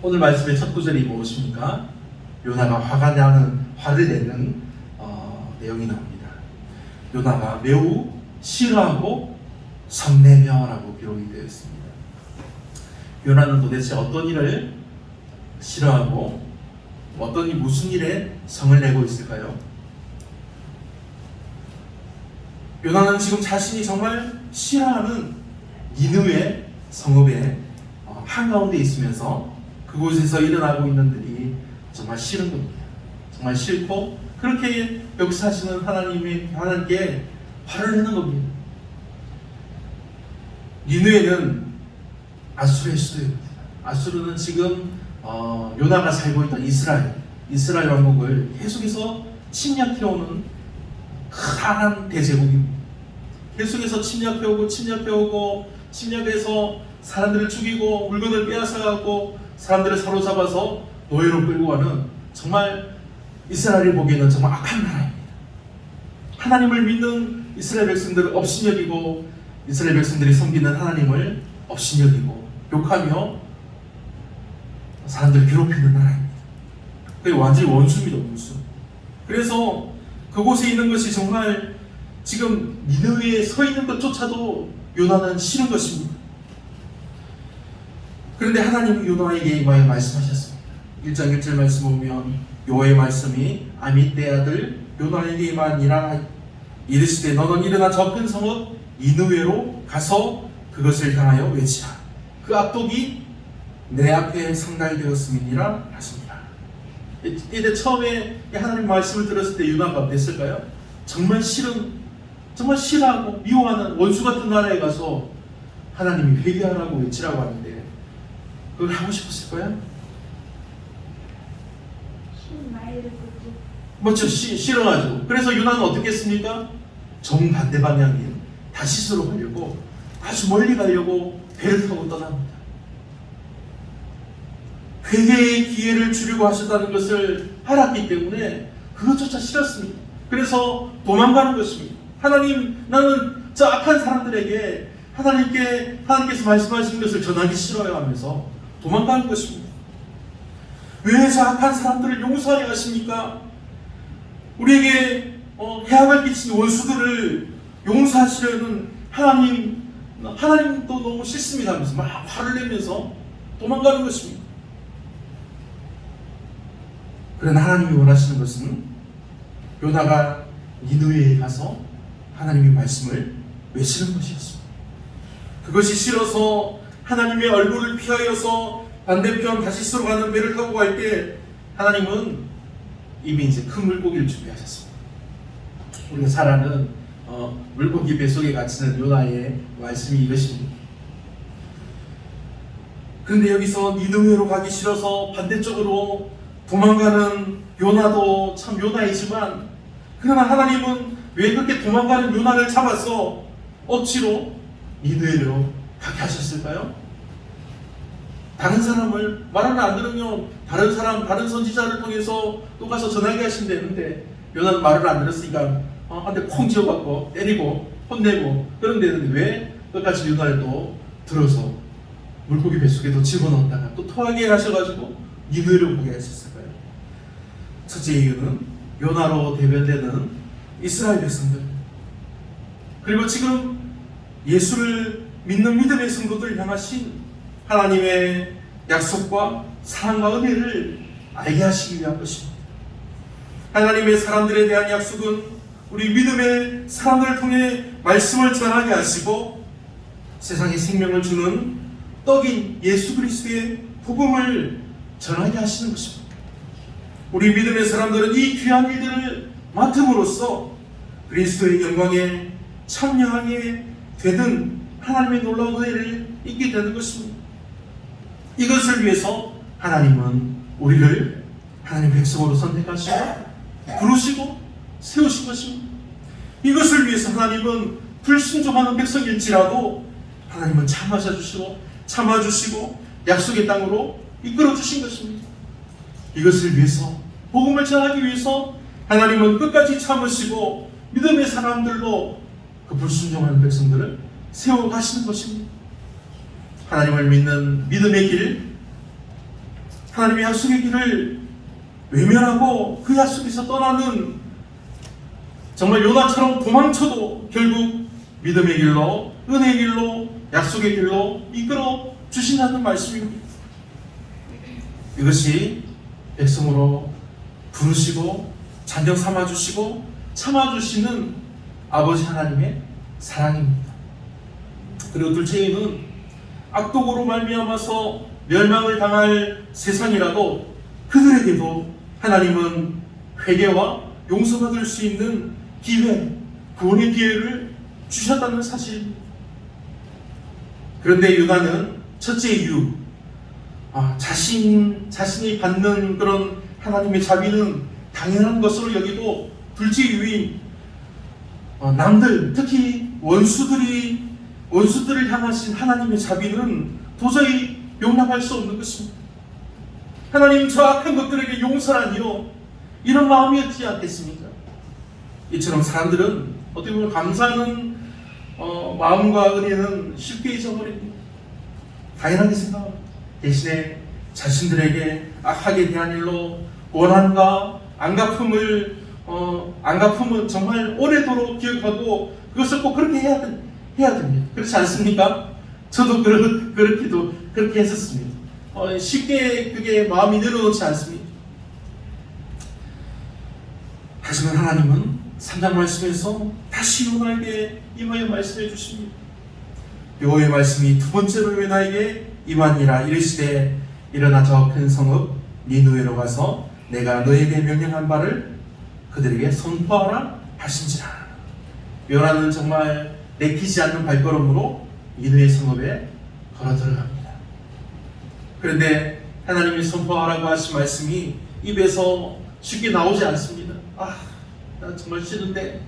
오늘 말씀의 첫 구절이 무엇입니까? 요나가 화를 내는 내용이 나옵니다. 요나가 매우 싫어하고 성내며라고 기록이 되어 있습니다. 요나는 도대체 어떤 일을 싫어하고 무슨 일에 성을 내고 있을까요? 요나는 지금 자신이 정말 싫어하는 니느웨 성읍의 한가운데 있으면서 그곳에서 일어나고 있는 일이 정말 싫은 겁니다. 정말 싫고 그렇게 역사하시는 하나님께 화를 내는 겁니다. 니느웨는 아수르의 수도입니다. 아수르는 지금 요나가 살고 있던 이스라엘 왕국을 계속해서 침략해오는 큰 대제국입니다. 계속해서 침략해오고 침략해서 사람들을 죽이고 물건을 빼앗아가고 사람들을 사로잡아서 노예로 끌고 가는 정말 이스라엘이 보기에는 정말 악한 나라입니다. 하나님을 믿는 이스라엘 백성들을 업신여기고 이스라엘 백성들이 섬기는 하나님을 업신여기고 욕하며 사람들을 괴롭히는 나라입니다. 그게 완전히 원수입니다. 원수. 그래서 그곳에 있는 것이 정말 지금 니느웨에 서 있는 것조차도 요나는 싫은 것입니다. 그런데 하나님이 요나에게 말씀하셨습니다. 1장 1절 말씀 보면 여호와의 말씀이 아미떼 아들 요나에게만이라 이르시되 너는 일어나 저 큰 성읍 니느웨로 가서 그것을 향하여 외치라. 그 압독이 내 앞에 상달되었음이니라 하십니다. 이때 처음에 하나님 말씀을 들었을 때 요나가 어땠을까요? 정말 싫어하고 미워하는 원수 같은 나라에 가서 하나님이 회개하라고 외치라고 하는데 그걸 하고 싶었을까요? 맞죠? 싫어가지고. 그래서 요나는 어떻게 했습니까? 정반대 방향인 다시스로 가려고 아주 멀리 가려고 배를 타고 떠납니다. 회개의 기회를 주려고 하셨다는 것을 알았기 때문에 그것조차 싫었습니다. 그래서 도망가는 것입니다. 하나님, 나는 저 악한 사람들에게 하나님께서 말씀하시는 것을 전하기 싫어요 하면서 도망가는 것입니다. 왜 저 악한 사람들을 용서하려 하십니까? 우리에게 해악을 끼친 원수들을 용서하시려는 하나님도 너무 싫습니다 하면서 막 화를 내면서 도망가는 것입니다. 그러나 하나님이 원하시는 것은 요나가 니느웨에 가서 하나님의 말씀을 외치는 것이었습니다. 그것이 싫어서 하나님의 얼굴을 피하여서 반대편 다시스로 가는 배를 타고 갈 때 하나님은 이미 이제 큰 물고기를 준비하셨습니다. 우리가 잘 아는 물고기 뱃속에 갇히는 요나의 말씀이 이것입니다. 그런데 여기서 니느웨로 가기 싫어서 반대쪽으로 도망가는 요나도 참 요나이지만 그러나 하나님은 왜 그렇게 도망가는 요나를 잡아서 억지로 니느웨로 가게 하셨을까요? 다른 사람을 말을 안 들으면 다른 선지자를 통해서 또 가서 전하게 하시면 되는데 요나는 말을 안 들었으니까 한 대 콩 쥐어갖고 때리고 혼내고 그런 데는데 왜 끝까지 요나를 또 들어서 물고기 뱃속에 또 집어넣었다가 또 토하게 하셔가지고 니느웨로 가게 하셨을까요? 첫째 이유는 요나로 대변되는 이스라엘 백성들, 그리고 지금 예수를 믿는 믿음의 성도들 향하신 하나님의 약속과 사랑과 은혜를 알게 하시기 위한 것입니다. 하나님의 사람들에 대한 약속은 우리 믿음의 사람들을 통해 말씀을 전하게 하시고 세상에 생명을 주는 떡인 예수 그리스도의 복음을 전하게 하시는 것입니다. 우리 믿음의 사람들은 이 귀한 일들을 맡음으로써 그리스도의 영광에 참여하게 되는 하나님의 놀라운 은혜를 잊게 되는 것입니다. 이것을 위해서 하나님은 우리를 하나님의 백성으로 선택하시고 부르시고 세우신 것입니다. 이것을 위해서 하나님은 불순종하는 백성일지라도 하나님은 참아주시고 약속의 땅으로 이끌어주신 것입니다. 이것을 위해서 복음을 전하기 위해서 하나님은 끝까지 참으시고 믿음의 사람들로 그 불순종하는 백성들을 세워가시는 것입니다. 하나님을 믿는 믿음의 길, 하나님의 약속의 길을 외면하고 그 약속에서 떠나는, 정말 요나처럼 도망쳐도 결국 믿음의 길로, 은혜의 길로, 약속의 길로 이끌어 주신다는 말씀입니다. 이것이 백성으로 부르시고 자녀 삼아주시고 참아주시는 아버지 하나님의 사랑입니다. 그리고 둘째는 악독으로 말미암아서 멸망을 당할 세상이라도 그들에게도 하나님은 회개와 용서받을 수 있는 기회, 구원의 기회를 주셨다는 사실입니다. 그런데 요나는 첫째 이유, 자신이 받는 그런 하나님의 자비는 당연한 것으로 여기고, 둘째 이유인 남들, 특히 원수들을 향하신 하나님의 자비는 도저히 용납할 수 없는 것입니다. 하나님, 저 악한 것들에게 용서라니요, 이런 마음이었지 않겠습니까? 이처럼 사람들은 어떻게 보면 감사하는 마음과 은혜는 쉽게 잊어버립니다. 당연하게 생각합니다. 대신에 자신들에게 악하게 대한 일로 원한과 안갚음은 정말 오래도록 기억하고 그것을 꼭 그렇게 해야 됩니다. 그렇지 않습니까? 저도 그렇게 했었습니다. 쉽게 그게 마음이 내려놓지 않습니다. 하지만 하나님은 3장 말씀에서 다시 요나에게 임하여 말씀해 주십니다. 여호와의 말씀이 두 번째로 요나에게 임하니라. 이르시되 일어나 저 큰 성읍 니느웨로 가서 내가 너에게 명령한 바를 그들에게 선포하라 하신지라. 요나는 정말 내키지 않는 발걸음으로 니느웨 성읍에 걸어 들어갑니다. 그런데 하나님이 선포하라고 하신 말씀이 입에서 쉽게 나오지 않습니다. 나 정말 싫은데,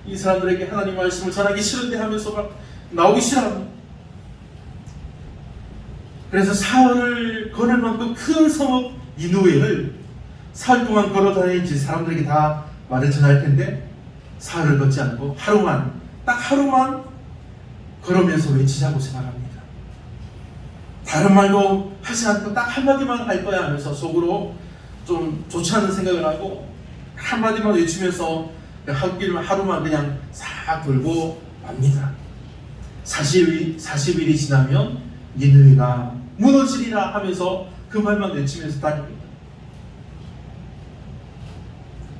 이 사람들에게 하나님 말씀을 전하기 싫은데 하면서 막 나오기 싫어합니다. 그래서 사흘을 걸을 만큼 큰 성읍 니느웨를 사흘 동안 걸어 다니지 사람들에게 다 말을 전할 텐데, 사흘을 걷지 않고 딱 하루만 걸으면서 외치자고 생각합니다. 다른 말도 하지 않고 딱 한마디만 할 거야 하면서 속으로 좀 좋지 않은 생각을 하고 한마디만 외치면서 하루만 그냥 싹 돌고 맙니다. 40일이 지나면 니느웨가 무너지리라 하면서 그 말만 외치면서 다닙니다.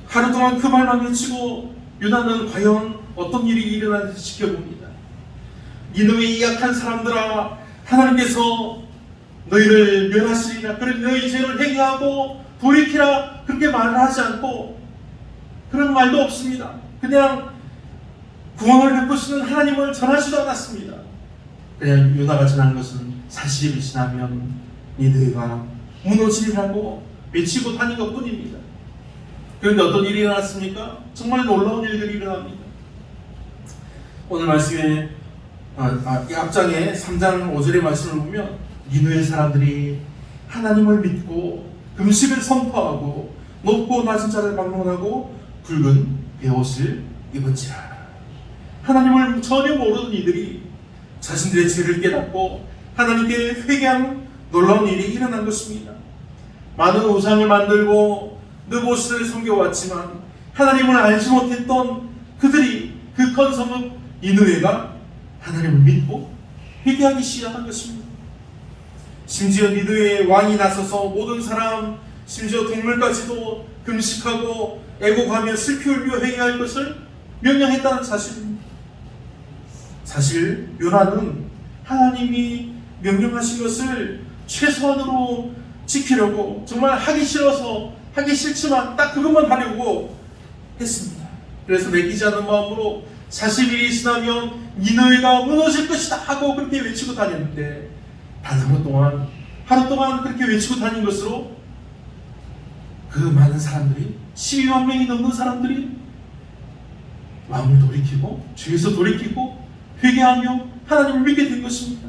하루 동안 그 말만 외치고 요나는 과연 어떤 일이 일어나는지 지켜봅니다. 니느웨의 약한 사람들아, 하나님께서 너희를 멸하시리라. 그래 너희 죄를 회개하고 돌이키라. 그렇게 말을 하지 않고 그런 말도 없습니다. 그냥 구원을 베푸시는 하나님을 전하지도 않았습니다. 그냥 요나가 전한 것은 40일이 지나면 니느웨가 무너지리라고 외치고 다닌 것 뿐입니다. 그런데 어떤 일이 일어났습니까? 정말 놀라운 일들이 일어납니다. 오늘 말씀에 이 앞장에 3장 5절의 말씀을 보면 니느웨 사람들이 하나님을 믿고 금식을 선포하고 높고 낮은 자를 방문하고 붉은 베옷을 입은지라. 하나님을 전혀 모르는 이들이 자신들의 죄를 깨닫고 하나님께 회개한 놀라운 일이 일어난 것입니다. 많은 우상을 만들고 느보스를 섬겨왔지만 하나님을 알지 못했던 그들이, 그 큰 성읍 니느웨가 하나님을 믿고 회개하기 시작한 것입니다. 심지어 니느웨의 왕이 나서서 모든 사람, 심지어 동물까지도 금식하고 애곡하며 슬피 울며 회개할 것을 명령했다는 사실입니다. 사실 요나는 하나님이 명령하신 것을 최소한으로 지키려고, 정말 하기 싫지만 딱 그것만 하려고 했습니다. 그래서 내키지 않는 마음으로 40일이 지나면 니느웨가 무너질 것이다 하고 그렇게 외치고 다녔는데, 단 하루 동안 그렇게 외치고 다닌 것으로 그 많은 사람들이, 12만 명이 넘는 사람들이 마음을 돌이키고 죄에서 돌이키고 회개하며 하나님을 믿게 된 것입니다.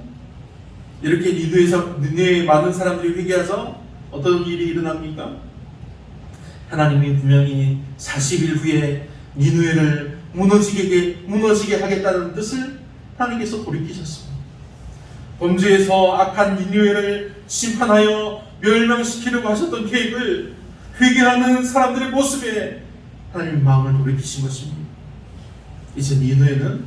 이렇게 니느웨에 많은 사람들이 회개해서 어떤 일이 일어납니까? 하나님이 분명히 40일 후에 니느웨를 무너지게 하겠다는 뜻을 하나님께서 돌이키셨습니다. 범죄에서 악한 니느웨를 심판하여 멸망시키려고 하셨던 계획을 회개하는 사람들의 모습에 하나님의 마음을 돌이키신 것입니다. 이제 니느웨는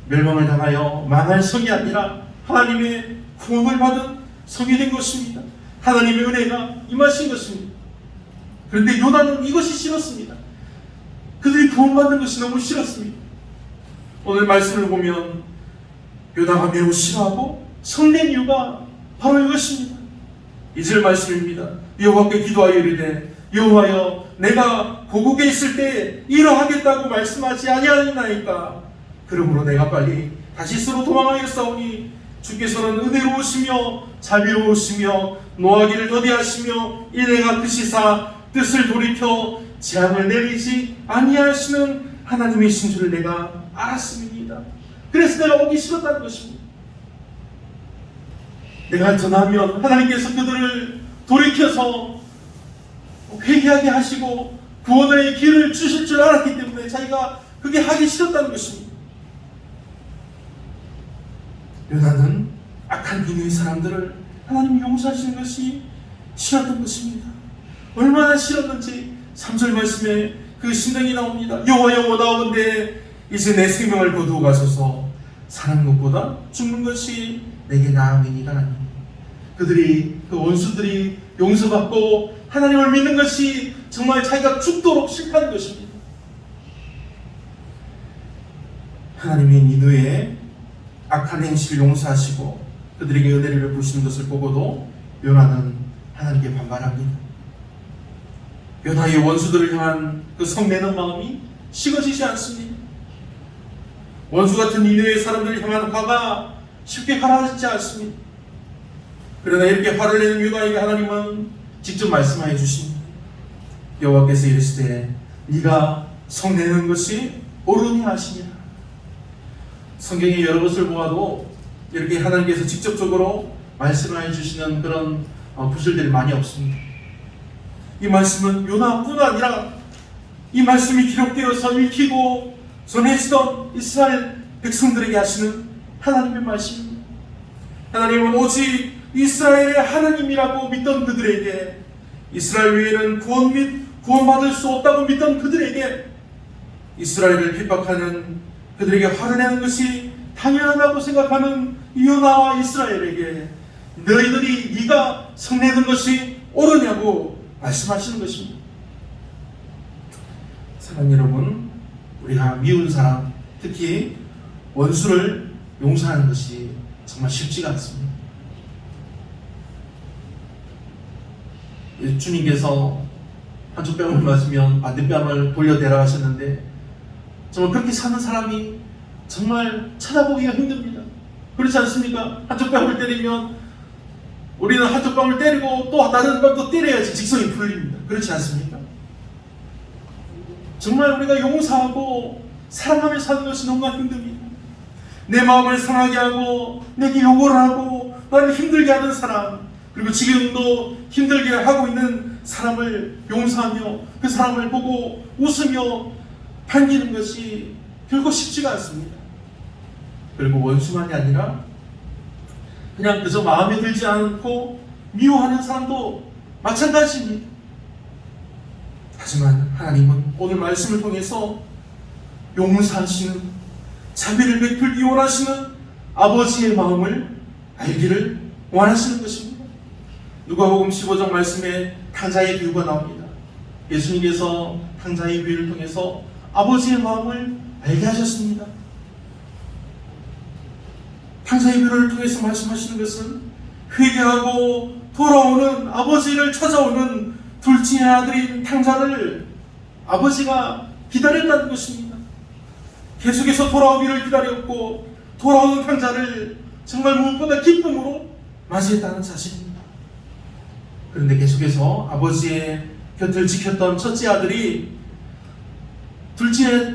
멸망을 당하여 망할 성이 아니라 하나님의 구원을 받은 성이 된 것입니다. 하나님의 은혜가 임하신 것입니다. 그런데 요나는 이것이 싫었습니다. 그들이 구원받는 것이 너무 싫었습니다. 오늘 말씀을 보면 요나가 매우 싫어하고 성낸 이유가 바로 이것입니다. 2절 말씀입니다. 여호와께 기도하여 이르되 여호와여 내가 고국에 있을 때 이러하겠다고 말씀하지 아니하나이까. 그러므로 내가 빨리 다시스로 도망하였사오니 주께서는 은혜로우시며 자비로우시며 노하기를 더디하시며 이내가 드시사 뜻을 돌이켜 재앙을 내리지 아니하시는 하나님이신 줄을 내가 알았습니다. 그래서 내가 오기 싫었다는 것입니다. 내가 전하면 하나님께서 그들을 돌이켜서 회개하게 하시고 구원의 길을 주실 줄 알았기 때문에 자기가 그게 하기 싫었다는 것입니다. 요나는 악한 니느웨 사람들을 하나님이 용서하시는 것이 싫었던 것입니다. 얼마나 싫었는지 3절 말씀에 그 심정이 나옵니다. 여호와여 나오는데 이제 내 생명을 거두어 가소서. 사는 것보다 죽는 것이 내게 나음이니라. 그들이 그 원수들이 용서받고 하나님을 믿는 것이 정말 자기가 죽도록 싫다는 것입니다. 하나님이 니느웨의 악한 행실을 용서하시고 그들에게 은혜를 베푸시는 것을 보고도 요나는 하나님께 반발합니다. 요나의 원수들을 향한 그 성내는 마음이 식어지지 않습니다. 원수 같은 니느웨 사람들을 향한 화가 쉽게 가라앉지 않습니다. 그러나 이렇게 화를 내는 요나에게 하나님은 직접 말씀하여 주십니다. 여호와께서 이르시되 네가 성내는 것이 옳으니 하시니라. 성경의 여러 것을 보아도 이렇게 하나님께서 직접적으로 말씀을 해주시는 그런 구절들이 많이 없습니다. 이 말씀은 요나뿐 아니라 이 말씀이 기록되어서 읽히고 전해지던 이스라엘 백성들에게 하시는 하나님의 말씀입니다. 하나님은 오직 이스라엘의 하나님이라고 믿던 그들에게, 이스라엘 외에는 구원 및 구원받을 수 없다고 믿던 그들에게, 이스라엘을 핍박하는 그들에게 화를 내는 것이 당연하다고 생각하는 요나와 이스라엘에게 너희들이 네가 성내는 것이 옳으냐고 말씀하시는 것입니다. 사랑하는 여러분, 우리가 미운 사람, 특히 원수를 용서하는 것이 정말 쉽지가 않습니다. 주님께서 한쪽 뺨을 맞으면 반대뺨을 돌려대라 하셨는데 정말 그렇게 사는 사람이 정말 찾아보기가 힘듭니다. 그렇지 않습니까? 한쪽 뺨을 때리면 우리는 한쪽 뺨을 때리고 또 다른 뺨도 때려야지 직성이 풀립니다. 그렇지 않습니까? 정말 우리가 용서하고 사랑하며 사는 것이 너무나 힘듭니다. 내 마음을 상하게 하고 내게 욕을 하고 나를 힘들게 하는 사람, 그리고 지금도 힘들게 하고 있는 사람을 용서하며 그 사람을 보고 웃으며 반기는 것이 결코 쉽지가 않습니다. 그리고 원수만이 아니라 그냥 그저 마음에 들지 않고 미워하는 사람도 마찬가지입니다. 하지만 하나님은 오늘 말씀을 통해서 용서하시는, 자비를 베풀기 원하시는 아버지의 마음을 알기를 원하시는 것입니다. 누가복음 15장 말씀에 탕자의 비유가 나옵니다. 예수님께서 탕자의 비유를 통해서 아버지의 마음을 알게 하셨습니다. 탕자의 비유를 통해서 말씀하시는 것은 회개하고 돌아오는 아버지를 찾아오는 둘째 아들인 탕자를 아버지가 기다렸다는 것입니다. 계속해서 돌아오기를 기다렸고 돌아오는 탕자를 정말 무엇보다 기쁨으로 맞이했다는 사실입니다. 그런데 계속해서 아버지의 곁을 지켰던 첫째 아들이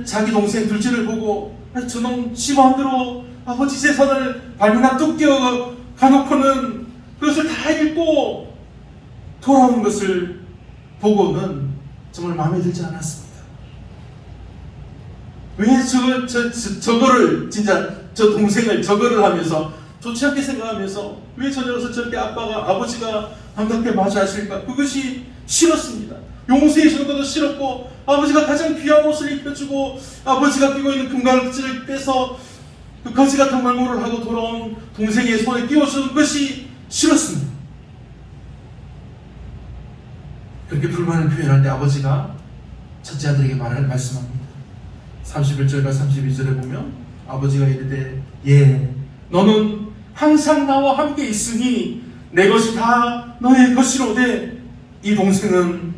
자기 동생 둘째를 보고 저놈 지 마음대로 아버지 재산을 반이나 뚝 떼어 가놓고는 그것을 다 잃고 돌아오는 것을 보고는 정말 마음에 들지 않았습니다. 왜 저거를 진짜 저 동생을 저거를 하면서 좋지 않게 생각하면서 왜 저 녀석을 저렇게 아버지가 반갑게 맞이하실까? 그것이 싫었습니다. 용서해 주는 것도 싫었고, 아버지가 가장 귀한 옷을 입혀주고 아버지가 끼고 있는 금갈치를 빼서 그 거지 같은 말모를 하고 돌아온 동생의 손에 끼워주는 것이 싫었습니다. 그렇게 불만을 표현할 때 아버지가 첫째 아들에게 말씀합니다. 31절과 32절에 보면 아버지가 이르되 예, 너는 항상 나와 함께 있으니 내 것이 다 너의 것이로되 이 동생은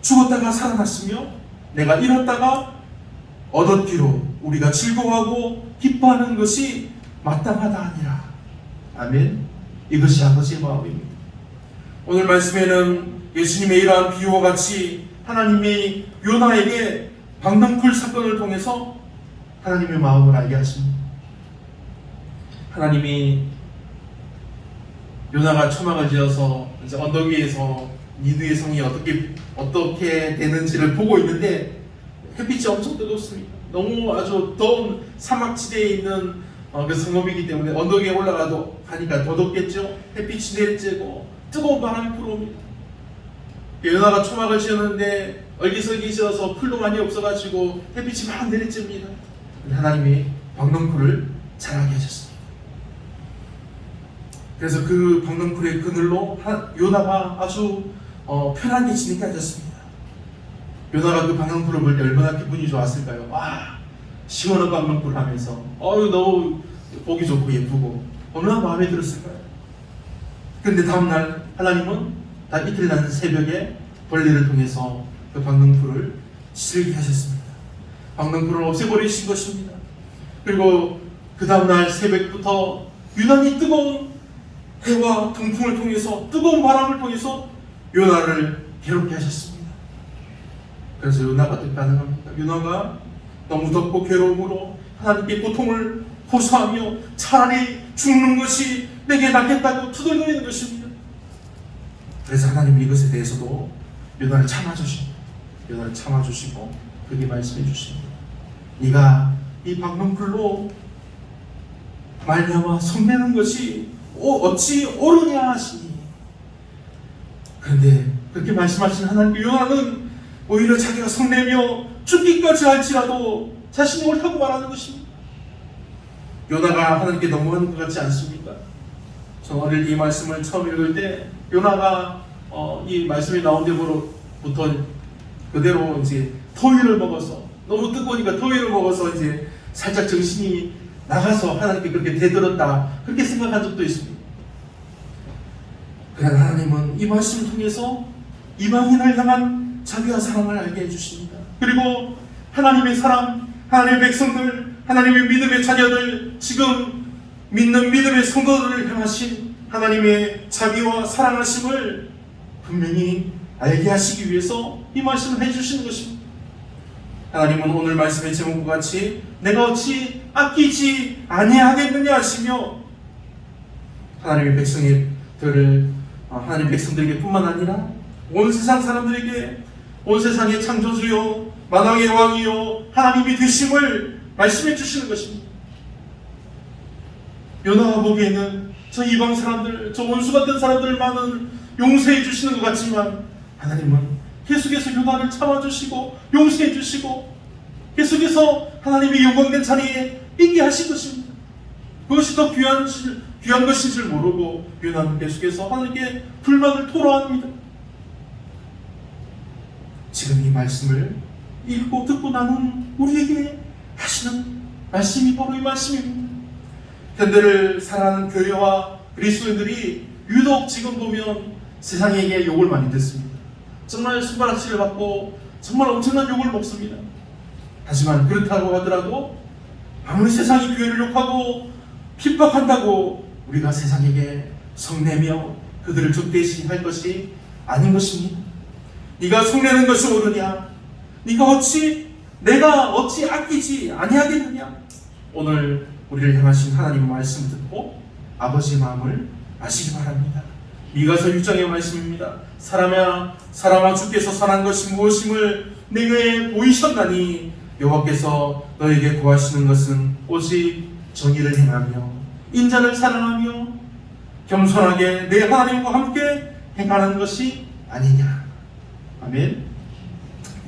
죽었다가 살아났으며 내가 잃었다가 얻었기로 우리가 즐거워하고 기뻐하는 것이 마땅하다 하니라. 아멘. 이것이 아버지의 마음입니다. 오늘 말씀에는 예수님의 이러한 비유와 같이 하나님이 요나에게 방랑쿨 사건을 통해서 하나님의 마음을 알게 하십니다. 하나님이 요나가 초막을 지어서 이제 언덕 위에서 니느웨 성이 어떻게 되는지를 보고 있는데 햇빛이 엄청 뜨겁습니다. 너무 아주 더운 사막지대에 있는 그 성읍이기 때문에 언덕 위에 가니까 더 덥겠죠. 햇빛이 내리쬐고 뜨거운 바람이 불어옵니다. 요나가 초막을 지었는데 얼기설기지어서 풀도 많이 없어가지고 햇빛이 막 내리쬐입니다. 하나님이 방랑쿨을 자라게 하셨습니다. 그래서 그 방랑쿨의 그늘로 요나가 아주 편하게 지내게 하셨습니다. 요나가 그 방랑쿨을 볼 때 얼마나 기분이 좋았을까요? 시원한 방랑쿨 하면서 너무 보기 좋고 예쁘고 얼마나 마음에 들었을까요? 그런데 다음날 하나님은 다 이틀 난 새벽에 벌레를 통해서 그 방랑쿨을 시들게 하셨습니다. 방랑쿨을 없애버리신 것입니다. 그리고 그 다음날 새벽부터 유난히 뜨거운 해와 동풍을 통해서 뜨거운 바람을 통해서 요나를 괴롭게 하셨습니다. 그래서 요나가 어떻게 가능합니까? 요나가 너무 덥고 괴로움으로 하나님께 고통을 호소하며 차라리 죽는 것이 내게 낫겠다고 투덜거리는 것입니다. 그래서 하나님이 이것에 대해서도 요나를 참아주시고 그렇게 말씀해 주십니다. 네가 이 방랑쿨로 말미암아 성내는 것이 어찌 옳으냐 하시니. 그런데 그렇게 말씀하신 하나님, 요나는 오히려 자기가 성내며 죽기까지 할지라도 자신이 옳다고 말하는 것입니다. 요나가 하나님께 너무하는 것 같지 않습니까? 저 어릴 때 이 말씀을 처음 읽을 때 요나가 이 말씀이 나온 데부터 그대로 이제 더위를 먹어서, 너무 뜨거우니까 더위를 먹어서 이제 살짝 정신이 나가서 하나님께 그렇게 대들었다, 그렇게 생각한 적도 있습니다. 그러나 하나님은 이 말씀을 통해서 이방인을 향한 자비와 사랑을 알게 해주십니다. 그리고 하나님의 사람, 하나님의 백성들, 하나님의 믿음의 자녀들, 지금 믿는 믿음의 성도들을 향하신 하나님의 자비와 사랑하심을 분명히 알게 하시기 위해서 이 말씀을 해주시는 것입니다. 하나님은 오늘 말씀의 제목과 같이 내가 어찌 아끼지 아니하겠느냐 하시며 하나님의 백성들에게 뿐만 아니라 온 세상 사람들에게, 온 세상의 창조주요 만왕의 왕이요 하나님이 되심을 말씀해 주시는 것입니다. 요나가 보기에는 저 이방 사람들, 저 원수 같은 사람들만은 용서해 주시는 것 같지만 하나님은 계속해서 요나를 참아주시고 용서해 주시고 계속해서 하나님의 영광된 자리에 있게 하신 것입니다. 그것이 더 귀한 것인 줄 모르고 요나는 계속해서 하나님께 불만을 토로합니다. 지금 이 말씀을 읽고 듣고 나는 우리에게 하시는 말씀이 바로 이 말씀입니다. 현대를 살아가는 교회와 그리스도인들이 유독 지금 보면 세상에게 욕을 많이 듣습니다. 정말 손가락질을 받고 정말 엄청난 욕을 먹습니다. 하지만 그렇다고 하더라도 아무리 세상이 교회를 욕하고 핍박한다고 우리가 세상에게 성내며 그들을 적대시할 것이 아닌 것입니다. 네가 성내는 것이 옳으냐? 내가 어찌 아끼지 아니하겠느냐? 오늘 우리를 향하신 하나님의 말씀을 듣고 아버지의 마음을 아시기 바랍니다. 미가서 6장의 말씀입니다. 사람아 주께서 선한 것이 무엇임을 내게 보이셨나니 여호와께서 너에게 구하시는 것은 오직 정의를 행하며 인자를 사랑하며 겸손하게 내 하나님과 함께 행하는 것이 아니냐. 아멘.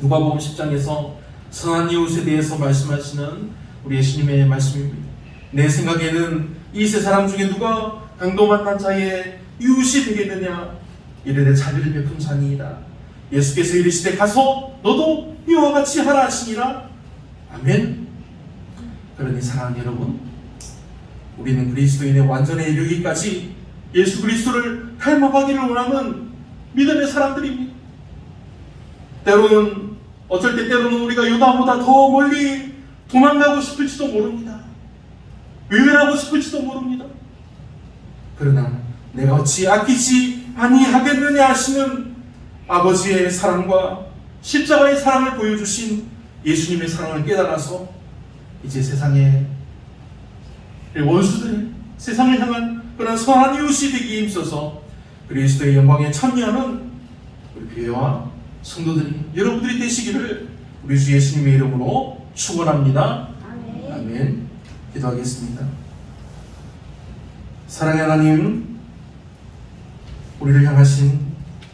누가복음 10장에서 선한 이웃에 대해서 말씀하시는 우리 예수님의 말씀입니다. 내 생각에는 이 세 사람 중에 누가 강도 만난 자의 이웃이 되겠느냐. 이르되 자비를 베푼 자니이다. 예수께서 이르시되 가서 너도 이와 같이 하라 하시니라. 아멘. 그러니 사랑하는 여러분, 우리는 그리스도인의 완전에 이르기까지 예수 그리스도를 닮아가기를 원하는 믿음의 사람들입니다. 때로는 어쩔 때로는 우리가 요나보다 더 멀리 도망가고 싶을지도 모릅니다. 외면하고 싶을지도 모릅니다. 그러나 내가 어찌 아끼지 아니하겠느냐 하시는 아버지의 사랑과 십자가의 사랑을 보여주신 예수님의 사랑을 깨달아서 이제 세상의 원수들, 세상을 향한 그런 선한 이웃이 되기에 힘써서 그리스도의 영광에 참여하는 우리 교회와 성도들이 여러분들이 되시기를 우리 주 예수님의 이름으로 축원합니다. 아멘. 기도하겠습니다. 사랑의 하나님, 우리를 향하신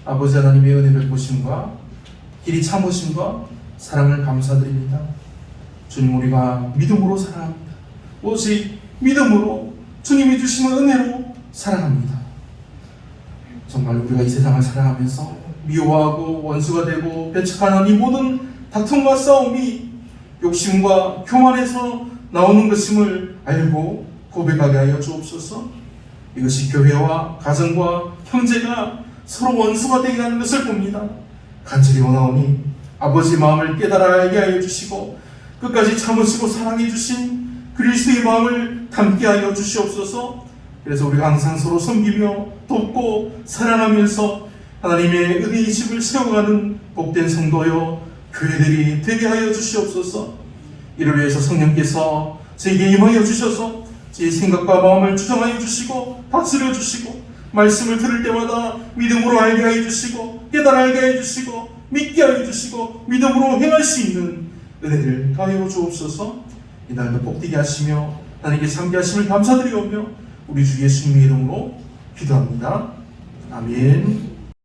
아버지 하나님의 은혜 베푸심과 길이 참으심과 사랑을 감사드립니다. 주님, 우리가 믿음으로 사랑합니다. 오직 믿음으로 주님이 주시는 은혜로 사랑합니다. 정말 우리가 이 세상을 살아가면서 미워하고 원수가 되고 배척하는 이 모든 다툼과 싸움이 욕심과 교만에서 나오는 것임을 알고 고백하게 하여 주옵소서. 이것이 교회와 가정과 형제가 서로 원수가 되게 하는 것을 봅니다. 간절히 원하오니 아버지 마음을 깨달아 알게 하여 주시고 끝까지 참으시고 사랑해 주신 그리스도의 마음을 담게 하여 주시옵소서. 그래서 우리가 항상 서로 섬기며 돕고 사랑하면서 하나님의 은혜의 집을 세워가는 복된 성도여 교회들이 되게 하여 주시옵소서. 이를 위해서 성령께서 제게 임하여 주셔서 제 생각과 마음을 주장하여 주시고 다스려 주시고 말씀을 들을 때마다 믿음으로 알게 하여 주시고 깨달아 알게 하여 주시고 믿게 하여 주시고 믿음으로 행할 수 있는 은혜를 가하여 주옵소서. 이날도 복되게 하시며 하나님께 상게 하심을 감사드리오며 우리 주 예수님의 이름으로 기도합니다. 아멘.